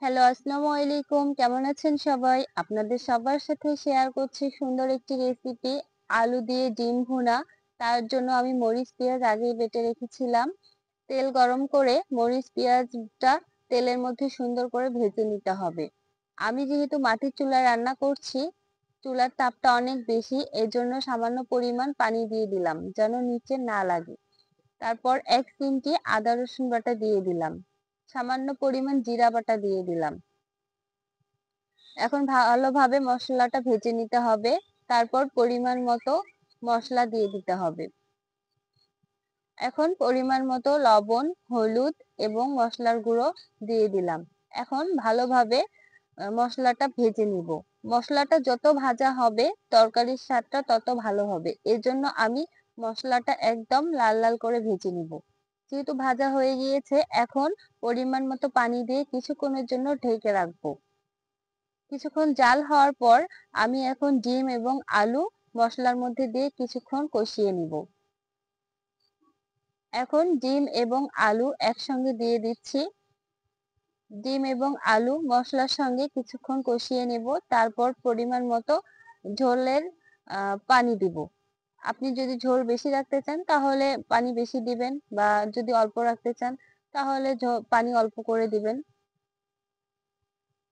Hello, আসসালামু আলাইকুম। কেমন আছেন সবাই? আপনাদের সবার সাথে শেয়ার করছি সুন্দর একটি রেসিপি, আলু দিয়ে ডিম ভুনা। তার জন্য আমি মরিচ, পেঁয়াজ আগেই বেটে রেখেছিলাম। তেল গরম করে মরিচ, পেঁয়াজটা তেলের মধ্যে সুন্দর করে ভেজে নিতে হবে। আমি যেহেতু মাটির চুলায় রান্না করছি, চুলার তাপটা অনেক বেশি, এজন্য সামান্য পরিমাণ পানি দিয়ে দিলাম, যেন নিচে না লাগে। তারপর ১ চিমটি আদা রসুন বাটা দিয়ে দিলাম। সামান্য পরিমাণ জিরা বাটা দিয়ে দিলাম। এখন ভালোভাবে মশলাটা ভেজে নিতে হবে। তারপর পরিমাণ মতো মশলা দিয়ে দিতে হবে। এখন পরিমাণ মতো লবণ, হলুদ এবং মশলার গুঁড়ো দিয়ে দিলাম। এখন ভালোভাবে মশলাটা ভেজে নিব। মশলাটা যত ভাজা হবে তরকারির স্বাদটা তত ভালো হবে। এজন্য আমি মশলাটা একদম লাল লাল করে ভেজে নিব। যেহেতু ভাজা হয়ে গিয়েছে, এখন পরিমাণ মতো পানি দিয়ে কিছুক্ষণের জন্য ঢেকে রাখবো। কিছুক্ষণ জাল হওয়ার পর আমি এখন ডিম এবং আলু মশলার মধ্যে দিয়ে কিছুক্ষণ কষিয়ে নিব। এখন ডিম এবং আলু একসঙ্গে দিয়ে দিচ্ছি। ডিম এবং আলু মশলার সঙ্গে কিছুক্ষণ কষিয়ে নেব। তারপর পরিমাণ মতো ঝোলের পানি দিব। আপনি যদি ঝোল বেশি রাখতে চান তাহলে পানি বেশি দিবেন, বা যদি অল্প রাখতে চান তাহলে পানি অল্প করে দিবেন।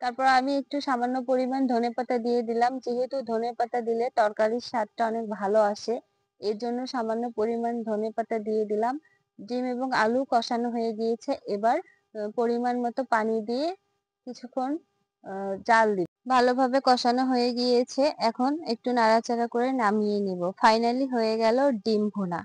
তারপর আমি একটু সামান্য পরিমাণ ধনেপাতা দিয়ে দিলাম। যেহেতু ধনেপাতা দিলে তরকারির স্বাদটা অনেক ভালো আসে, এর জন্য সামান্য পরিমাণ ধনেপাতা দিয়ে দিলাম। ডিম এবং আলু কষানো হয়ে গিয়েছে। এবার পরিমাণ মতো পানি দিয়ে কিছুক্ষণ জাল দিব। ভালোভাবে কষানো হয়ে গিয়েছে। এখন একটু নাড়াচাড়া করে নামিয়ে নিব। ফাইনালি হয়ে গেল ডিম ভুনা।